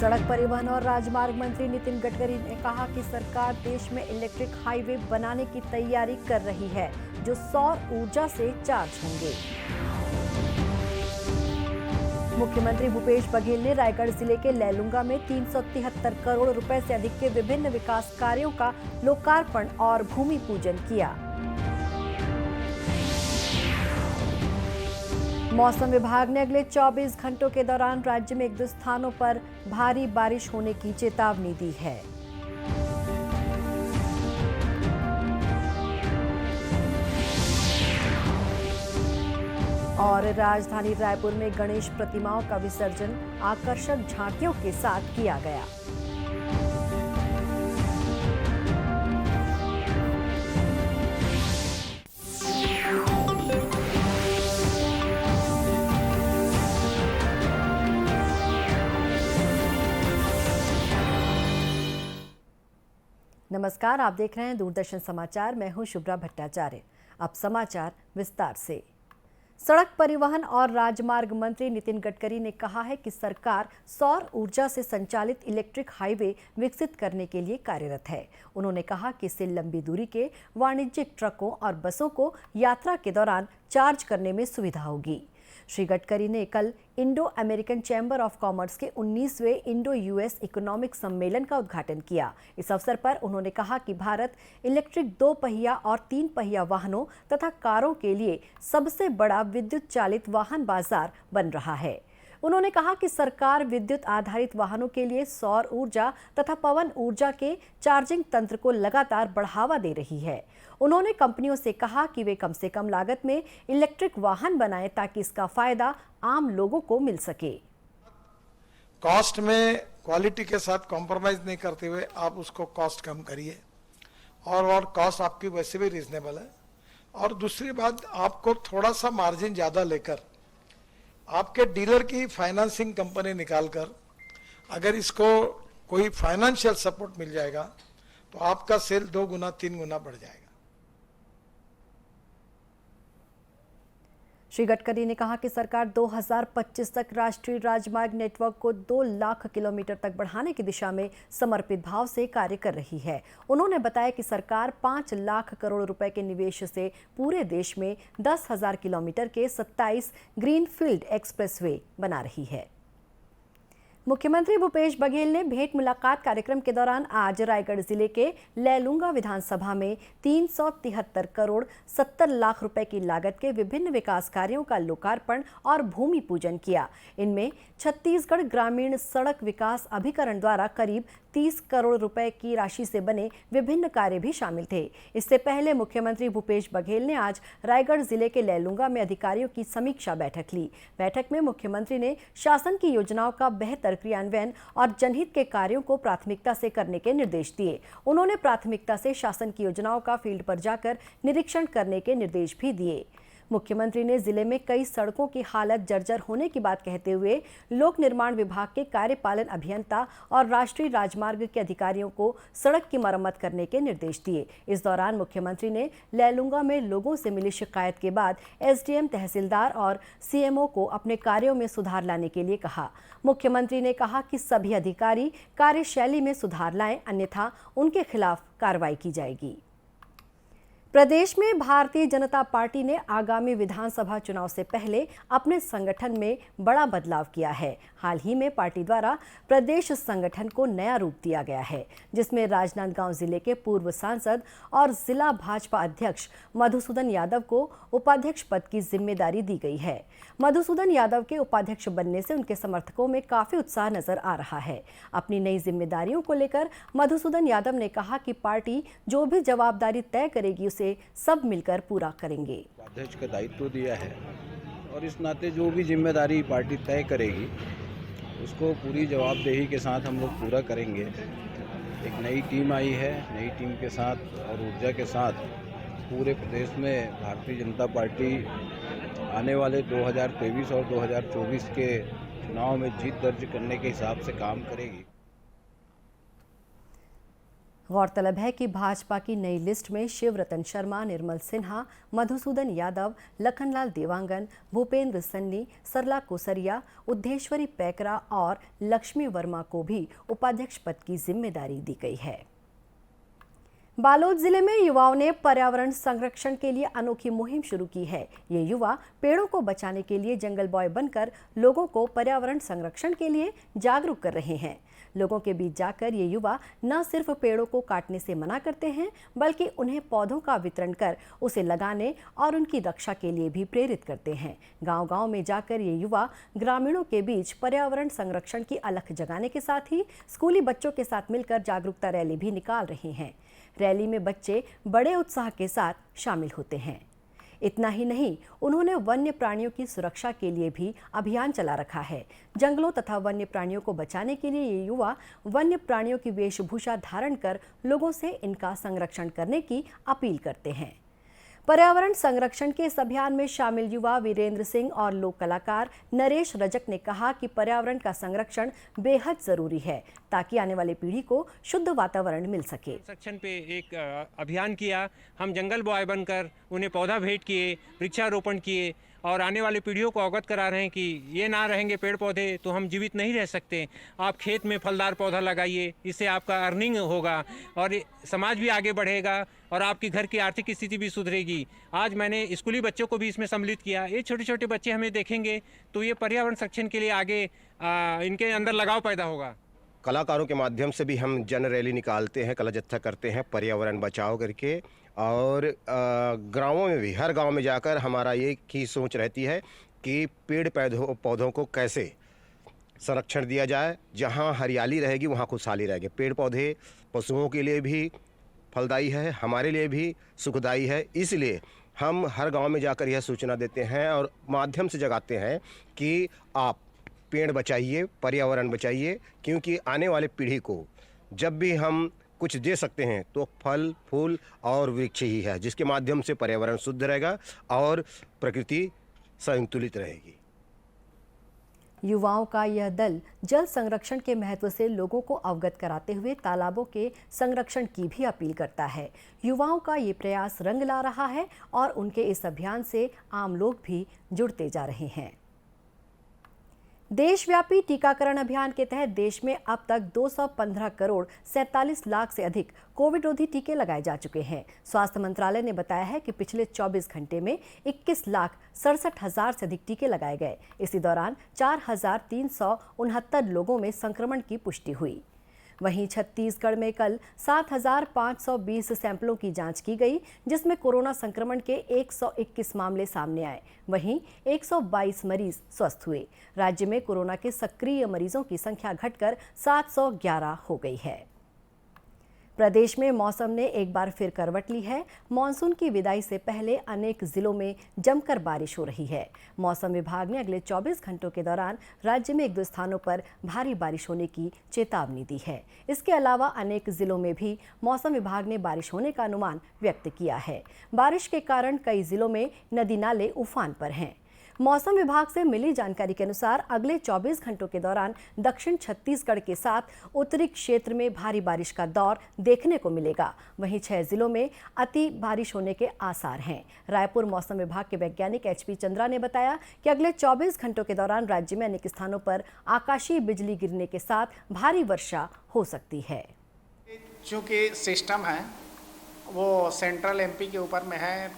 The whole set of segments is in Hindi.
सड़क परिवहन और राजमार्ग मंत्री नितिन गडकरी ने कहा कि सरकार देश में इलेक्ट्रिक हाईवे बनाने की तैयारी कर रही है, जो सौर ऊर्जा से चार्ज होंगे। मुख्यमंत्री भूपेश बघेल ने रायगढ़ जिले के लैलूंगा में 373 करोड़ रुपए से अधिक के विभिन्न विकास कार्यों का लोकार्पण और भूमि पूजन किया। मौसम विभाग ने अगले 24 घंटों के दौरान राज्य में 1-2 स्थानों पर भारी बारिश होने की चेतावनी दी है। और राजधानी रायपुर में गणेश प्रतिमाओं का विसर्जन आकर्षक झांकियों के साथ किया गया। नमस्कार, आप देख रहे हैं दूरदर्शन समाचार। मैं हूं शुभ्रा भट्टाचार्य। अब समाचार विस्तार से। सड़क परिवहन और राजमार्ग मंत्री नितिन गडकरी ने कहा है कि सरकार सौर ऊर्जा से संचालित इलेक्ट्रिक हाईवे विकसित करने के लिए कार्यरत है। उन्होंने कहा कि इससे लंबी दूरी के वाणिज्यिक ट्रकों और बसों को यात्रा के दौरान चार्ज करने में सुविधा होगी। श्री गडकरी ने कल Indo American chamber of commerce के 19वें इंडो यूएस इकोनॉमिक सम्मेलन का उद्घाटन किया। इस अवसर पर उन्होंने कहा कि भारत इलेक्ट्रिक 2 पहिया और 3 पहिया वाहनों तथा कारों के लिए सबसे बड़ा विद्युत चालित वाहन बाजार बन रहा है। उन्होंने कहा कि सरकार विद्युत आधारित वाहनों के लिए सौर ऊर्जा तथा पवन ऊर्जा के चार्जिंग तंत्र को लगातार बढ़ावा दे रही है। उन्होंने कंपनियों से कहा कि वे कम से कम लागत में इलेक्ट्रिक वाहन बनाएं ताकि इसका फायदा आम लोगों को मिल सके। कॉस्ट में क्वालिटी के साथ कॉम्प्रोमाइज नहीं करते हुए आप उसको कॉस्ट कम करिए और कॉस्ट आपकी वैसे भी रीजनेबल है। और दूसरी बात, आपको थोड़ा सा मार्जिन ज्यादा लेकर आपके डीलर की फाइनेंसिंग कंपनी निकालकर अगर इसको कोई फाइनेंशियल सपोर्ट मिल जाएगा तो आपका सेल 2 गुना 3 गुना बढ़ जाएगा। श्री गडकरी ने कहा कि सरकार 2025 तक राष्ट्रीय राजमार्ग नेटवर्क को 2 लाख किलोमीटर तक बढ़ाने की दिशा में समर्पित भाव से कार्य कर रही है। उन्होंने बताया कि सरकार 5 लाख करोड़ रुपए के निवेश से पूरे देश में 10,000 किलोमीटर के 27 ग्रीनफील्ड एक्सप्रेसवे बना रही है। मुख्यमंत्री भूपेश बघेल ने भेंट मुलाकात कार्यक्रम के दौरान आज रायगढ़ जिले के लैलूंगा विधानसभा में 373 करोड़ 70 लाख रुपए की लागत के विभिन्न विकास कार्यों का लोकार्पण और भूमि पूजन किया। इनमें छत्तीसगढ़ ग्रामीण सड़क विकास अभिकरण द्वारा करीब 30 करोड़ रुपए की राशि से बने विभिन्न कार्य भी शामिल थे। इससे पहले मुख्यमंत्री भूपेश बघेल ने आज रायगढ़ जिले के लैलूंगा में अधिकारियों की समीक्षा बैठक ली। बैठक में मुख्यमंत्री ने शासन की योजनाओं का बेहतर क्रियान्वयन और जनहित के कार्यों को प्राथमिकता से करने के निर्देश दिए। उन्होंने प्राथमिकता से शासन की योजनाओं का फील्ड पर जाकर निरीक्षण करने के निर्देश भी दिए। मुख्यमंत्री ने जिले में कई सड़कों की हालत जर्जर होने की बात कहते हुए लोक निर्माण विभाग के कार्यपालन अभियंता और राष्ट्रीय राजमार्ग के अधिकारियों को सड़क की मरम्मत करने के निर्देश दिए। इस दौरान मुख्यमंत्री ने लैलूंगा में लोगों से मिली शिकायत के बाद एसडीएम, तहसीलदार और सीएमओ को अपने कार्यों में सुधार लाने के लिए कहा। मुख्यमंत्री ने कहा कि सभी अधिकारी कार्यशैली में सुधार लाएं, अन्यथा उनके खिलाफ कार्रवाई की जाएगी। प्रदेश में भारतीय जनता पार्टी ने आगामी विधानसभा चुनाव से पहले अपने संगठन में बड़ा बदलाव किया है। हाल ही में पार्टी द्वारा प्रदेश संगठन को नया रूप दिया गया है, जिसमें राजनांदगांव जिले के पूर्व सांसद और जिला भाजपा अध्यक्ष मधुसूदन यादव को उपाध्यक्ष पद की जिम्मेदारी दी गई है। मधुसूदन यादव के उपाध्यक्ष बनने से उनके समर्थकों में काफी उत्साह नजर आ रहा है। अपनी नई जिम्मेदारियों को लेकर मधुसूदन यादव ने कहा कि पार्टी जो भी जवाबदारी तय करेगी उसे सब मिलकर पूरा करेंगे। अध्यक्ष का दायित्व दिया है और इस नाते जो भी जिम्मेदारी पार्टी तय करेगी उसको पूरी जवाबदेही के साथ हम लोग पूरा करेंगे। एक नई टीम आई है, नई टीम के साथ और ऊर्जा के साथ पूरे प्रदेश में भारतीय जनता पार्टी आने वाले 2023 और 2024 के चुनाव में जीत दर्ज करने के हिसाब से काम करेगी। गौरतलब है कि भाजपा की नई लिस्ट में शिव रतन शर्मा, निर्मल सिन्हा, मधुसूदन यादव, लखनलाल देवांगन, भूपेंद्र सन्नी, सरला कोसरिया, उद्धेश्वरी पैकरा और लक्ष्मी वर्मा को भी उपाध्यक्ष पद की जिम्मेदारी दी गई है। बालोद जिले में युवाओं ने पर्यावरण संरक्षण के लिए अनोखी मुहिम शुरू की है। ये युवा पेड़ों को बचाने के लिए जंगल बॉय बनकर लोगों को पर्यावरण संरक्षण के लिए जागरूक कर रहे हैं। लोगों के बीच जाकर ये युवा न सिर्फ पेड़ों को काटने से मना करते हैं, बल्कि उन्हें पौधों का वितरण कर उसे लगाने और उनकी रक्षा के लिए भी प्रेरित करते हैं। गांव-गांव में जाकर ये युवा ग्रामीणों के बीच पर्यावरण संरक्षण की अलख जगाने के साथ ही स्कूली बच्चों के साथ मिलकर जागरूकता रैली भी निकाल रहे हैं। रैली में बच्चे बड़े उत्साह के साथ शामिल होते हैं। इतना ही नहीं, उन्होंने वन्य प्राणियों की सुरक्षा के लिए भी अभियान चला रखा है। जंगलों तथा वन्य प्राणियों को बचाने के लिए ये युवा वन्य प्राणियों की वेशभूषा धारण कर लोगों से इनका संरक्षण करने की अपील करते हैं। पर्यावरण संरक्षण के इस अभियान में शामिल युवा वीरेंद्र सिंह और लोक कलाकार नरेश रजक ने कहा कि पर्यावरण का संरक्षण बेहद जरूरी है ताकि आने वाली पीढ़ी को शुद्ध वातावरण मिल सके। संरक्षण पे एक अभियान किया। हम जंगल बॉय बनकर उन्हें पौधा भेंट किए, वृक्षारोपण किए और आने वाली पीढ़ियों को अवगत करा रहे हैं कि ये ना रहेंगे पेड़ पौधे तो हम जीवित नहीं रह सकते। आप खेत में फलदार पौधा लगाइए, इससे आपका अर्निंग होगा और समाज भी आगे बढ़ेगा और आपकी घर की आर्थिक स्थिति भी सुधरेगी। आज मैंने स्कूली बच्चों को भी इसमें सम्मिलित किया। ये छोटे छोटे बच्चे हमें देखेंगे तो ये पर्यावरण संरक्षण के लिए आगे इनके अंदर लगाव पैदा होगा। कलाकारों के माध्यम से भी हम जन रैली निकालते हैं, कला जत्था करते हैं पर्यावरण बचाओ करके, और गाँवों में भी, हर गांव में जाकर हमारा ये की सोच रहती है कि पेड़ पौधों को कैसे संरक्षण दिया जाए। जहां हरियाली रहेगी वहां खुशहाली रहेगी। पेड़ पौधे पशुओं के लिए भी फलदायी है, हमारे लिए भी सुखदायी है। इसलिए हम हर गांव में जाकर यह सूचना देते हैं और माध्यम से जगाते हैं कि आप पेड़ बचाइए, पर्यावरण बचाइए, क्योंकि आने वाले पीढ़ी को जब भी हम कुछ दे सकते हैं तो फल, फूल और वृक्ष ही है, जिसके माध्यम से पर्यावरण शुद्ध रहेगा और प्रकृति संतुलित रहेगी। युवाओं का यह दल जल संरक्षण के महत्व से लोगों को अवगत कराते हुए तालाबों के संरक्षण की भी अपील करता है। युवाओं का ये प्रयास रंग ला रहा है और उनके इस अभियान से आम लोग भी जुड़ते जा रहे हैं। देशव्यापी टीकाकरण अभियान के तहत देश में अब तक 215 करोड़ 47 लाख से अधिक कोविड रोधी टीके लगाए जा चुके हैं। स्वास्थ्य मंत्रालय ने बताया है कि पिछले 24 घंटे में 21,67,000 से अधिक टीके लगाए गए। इसी दौरान 4,369 लोगों में संक्रमण की पुष्टि हुई। वहीं छत्तीसगढ़ में कल 7,520 सैंपलों की जांच की गई, जिसमें कोरोना संक्रमण के 121 मामले सामने आए। वहीं 122 मरीज स्वस्थ हुए। राज्य में कोरोना के सक्रिय मरीजों की संख्या घटकर 711 हो गई है। प्रदेश में मौसम ने एक बार फिर करवट ली है। मानसून की विदाई से पहले अनेक जिलों में जमकर बारिश हो रही है। मौसम विभाग ने अगले 24 घंटों के दौरान राज्य में 1-2 स्थानों पर भारी बारिश होने की चेतावनी दी है। इसके अलावा अनेक जिलों में भी मौसम विभाग ने बारिश होने का अनुमान व्यक्त किया है। बारिश के कारण कई जिलों में नदी नाले उफान पर हैं। मौसम विभाग से मिली जानकारी के अनुसार अगले 24 घंटों के दौरान दक्षिण छत्तीसगढ़ के साथ उत्तरी क्षेत्र में भारी बारिश का दौर देखने को मिलेगा। वहीं 6 जिलों में अति बारिश होने के आसार हैं। रायपुर मौसम विभाग के वैज्ञानिक HP चंद्रा ने बताया कि अगले 24 घंटों के दौरान राज्य में अनेक स्थानों पर आकाशीय बिजली गिरने के साथ भारी वर्षा हो सकती है। चूँकि सिस्टम है वो सेंट्रल MP के ऊपर में है,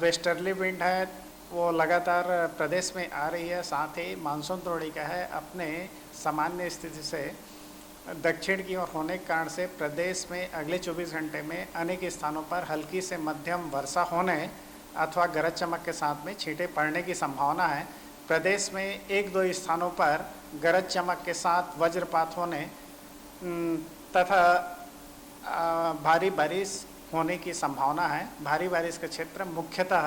वेस्टर्ली विंड है, वो लगातार प्रदेश में आ रही है। साथ ही मानसून द्रोणिका है अपने सामान्य स्थिति से दक्षिण की ओर होने के कारण से प्रदेश में अगले 24 घंटे में अनेक स्थानों पर हल्की से मध्यम वर्षा होने अथवा गरज चमक के साथ में छींटे पड़ने की संभावना है। प्रदेश में 1-2 स्थानों पर गरज चमक के साथ वज्रपात होने तथा भारी बारिश होने की संभावना है। भारी बारिश का क्षेत्र मुख्यतः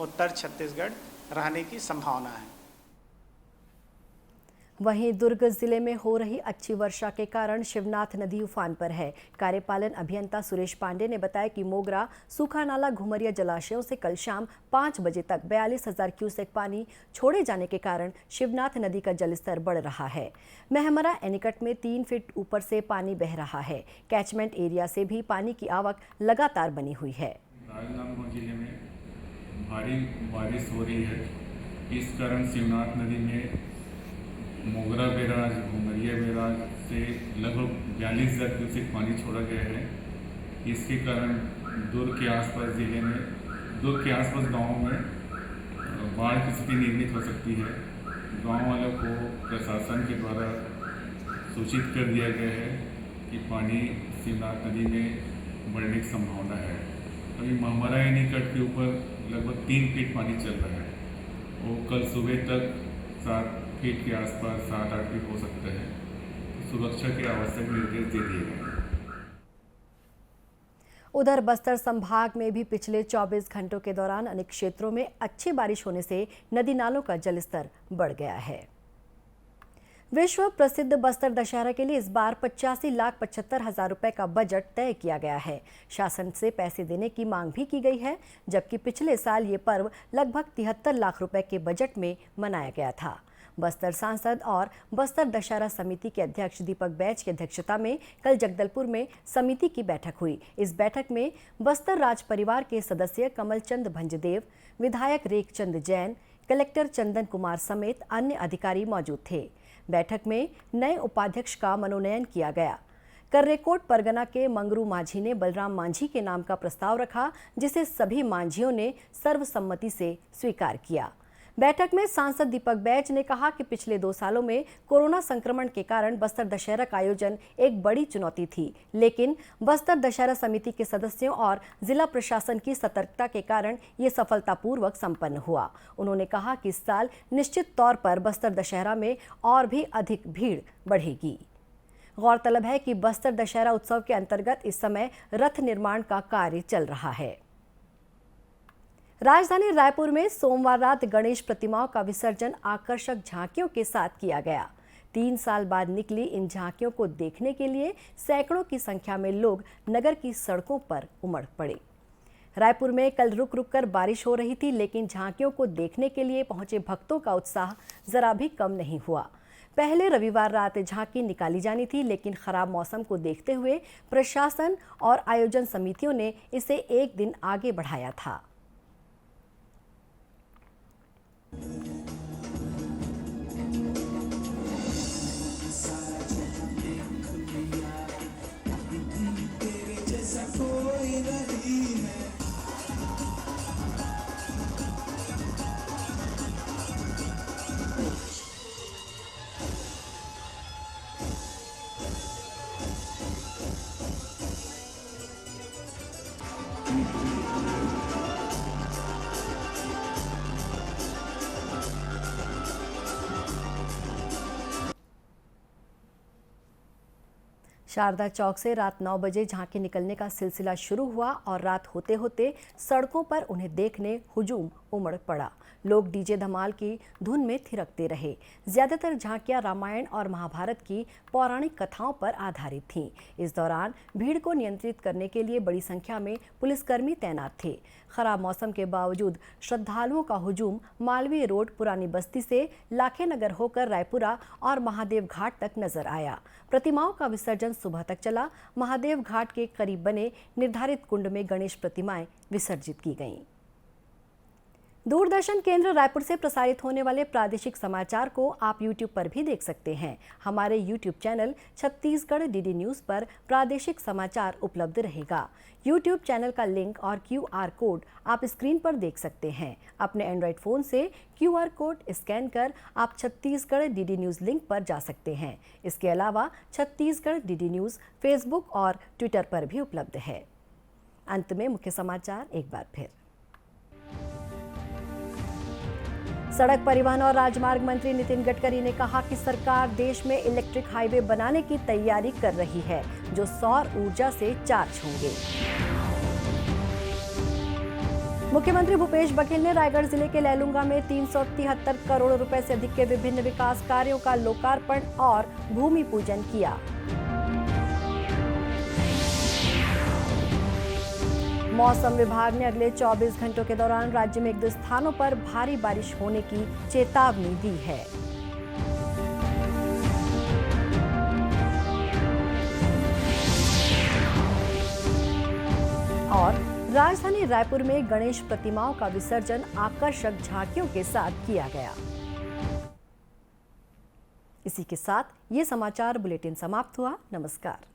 उत्तर छत्तीसगढ़ रहने की संभावना है। वहीं दुर्ग जिले में हो रही अच्छी वर्षा के कारण शिवनाथ नदी उफान पर है। कार्यपालन अभियंता सुरेश पांडे ने बताया कि मोगरा, सूखा नाला, घुमरिया जलाशयों से कल शाम 5 बजे तक 42,000 क्यूसेक पानी छोड़े जाने के कारण शिवनाथ नदी का जलस्तर बढ़ रहा है। महमरा एनीकट में 3 फीट ऊपर से पानी बह रहा है। कैचमेंट एरिया से भी पानी की आवक लगातार बनी हुई है। राजनांदगांव जिले में भारी बारिश हो रही है। इस कारण शिवनाथ नदी में मोगरा बैराज, घुमरिया बैराज से लगभग 42,000 क्यूसेक पानी छोड़ा गया है। इसके कारण दुर्ग के आसपास जिले में, दुर्ग के आसपास गाँवों में बाढ़ की स्थिति निर्मित हो सकती है। गाँव वालों को प्रशासन के द्वारा सूचित कर दिया गया है कि पानी शिवनाथ नदी में बढ़ने की संभावना है। अभी महमरा एनीकट के ऊपर लगभग 3 फीट पानी चल रहा है। वो कल सुबह तक 7 फीट के आसपास 7-8 फीट हो सकता है। सुरक्षा के आवश्यक निर्देश दे दिए गए हैं। उधर बस्तर संभाग में भी पिछले 24 घंटों के दौरान अनेक क्षेत्रों में अच्छी बारिश होने से नदी नालों का जलस्तर बढ़ गया है। विश्व प्रसिद्ध बस्तर दशहरा के लिए इस बार 85,75,000 रुपए का बजट तय किया गया है। शासन से पैसे देने की मांग भी की गई है, जबकि पिछले साल ये पर्व लगभग 73 लाख रुपए के बजट में मनाया गया था। बस्तर सांसद और बस्तर दशहरा समिति के अध्यक्ष दीपक बैज की अध्यक्षता में कल जगदलपुर में समिति की बैठक हुई। इस बैठक में बस्तर राज परिवार के सदस्य कमलचंद भंजदेव, विधायक रेखचंद जैन, कलेक्टर चंदन कुमार समेत अन्य अधिकारी मौजूद थे। बैठक में नए उपाध्यक्ष का मनोनयन किया गया। कर्रेकोट परगना के मंगरू मांझी ने बलराम मांझी के नाम का प्रस्ताव रखा, जिसे सभी मांझियों ने सर्वसम्मति से स्वीकार किया। बैठक में सांसद दीपक बैज ने कहा कि पिछले 2 सालों में कोरोना संक्रमण के कारण बस्तर दशहरा का आयोजन एक बड़ी चुनौती थी, लेकिन बस्तर दशहरा समिति के सदस्यों और जिला प्रशासन की सतर्कता के कारण ये सफलतापूर्वक संपन्न हुआ। उन्होंने कहा कि इस साल निश्चित तौर पर बस्तर दशहरा में और भी अधिक भीड़ बढ़ेगी। गौरतलब है कि बस्तर दशहरा उत्सव के अंतर्गत इस समय रथ निर्माण का कार्य चल रहा है। राजधानी रायपुर में सोमवार रात गणेश प्रतिमाओं का विसर्जन आकर्षक झांकियों के साथ किया गया। 3 साल बाद निकली इन झांकियों को देखने के लिए सैकड़ों की संख्या में लोग नगर की सड़कों पर उमड़ पड़े। रायपुर में कल रुक रुक कर बारिश हो रही थी, लेकिन झांकियों को देखने के लिए पहुंचे भक्तों का उत्साह जरा भी कम नहीं हुआ। पहले रविवार रात झांकी निकाली जानी थी, लेकिन खराब मौसम को देखते हुए प्रशासन और आयोजन समितियों ने इसे एक दिन आगे बढ़ाया था। शारदा चौक से रात 9 बजे झांकी निकलने का सिलसिला शुरू हुआ और रात होते होते सड़कों पर उन्हें देखने हुजूम उमड़ पड़ा। लोग डीजे धमाल की धुन में थिरकते रहे। ज्यादातर झांकियां रामायण और महाभारत की पौराणिक कथाओं पर आधारित थीं। इस दौरान भीड़ को नियंत्रित करने के लिए बड़ी संख्या में पुलिसकर्मी तैनात थे। खराब मौसम के बावजूद श्रद्धालुओं का हुजूम मालवीय रोड, पुरानी बस्ती से लाखेनगर होकर रायपुरा और महादेव घाट तक नजर आया। प्रतिमाओं का विसर्जन सुबह तक चला। महादेव घाट के करीब बने निर्धारित कुंड में गणेश प्रतिमाएं विसर्जित की गईं। दूरदर्शन केंद्र रायपुर से प्रसारित होने वाले प्रादेशिक समाचार को आप YouTube पर भी देख सकते हैं। हमारे YouTube channel Chhattisgarh DD news पर प्रादेशिक समाचार उपलब्ध रहेगा। YouTube चैनल का लिंक और QR कोड आप स्क्रीन पर देख सकते हैं। अपने एंड्रॉयड फ़ोन से QR कोड स्कैन कर आप छत्तीसगढ़ डीडी न्यूज़ लिंक पर जा सकते हैं। इसके अलावा छत्तीसगढ़ डीडी न्यूज़ फेसबुक और ट्विटर पर भी उपलब्ध है। अंत में मुख्य समाचार एक बार फिर। सड़क परिवहन और राजमार्ग मंत्री नितिन गडकरी ने कहा कि सरकार देश में इलेक्ट्रिक हाईवे बनाने की तैयारी कर रही है, जो सौर ऊर्जा से चार्ज होंगे। मुख्यमंत्री भूपेश बघेल ने रायगढ़ जिले के लैलूंगा में 373 करोड़ रुपए से अधिक के विभिन्न विकास कार्यों का लोकार्पण और भूमि पूजन किया। मौसम विभाग ने अगले 24 घंटों के दौरान राज्य में 1-2 स्थानों पर भारी बारिश होने की चेतावनी दी है। और राजधानी रायपुर में गणेश प्रतिमाओं का विसर्जन आकर्षक झांकियों के साथ किया गया। इसी के साथ ये समाचार बुलेटिन समाप्त हुआ। नमस्कार।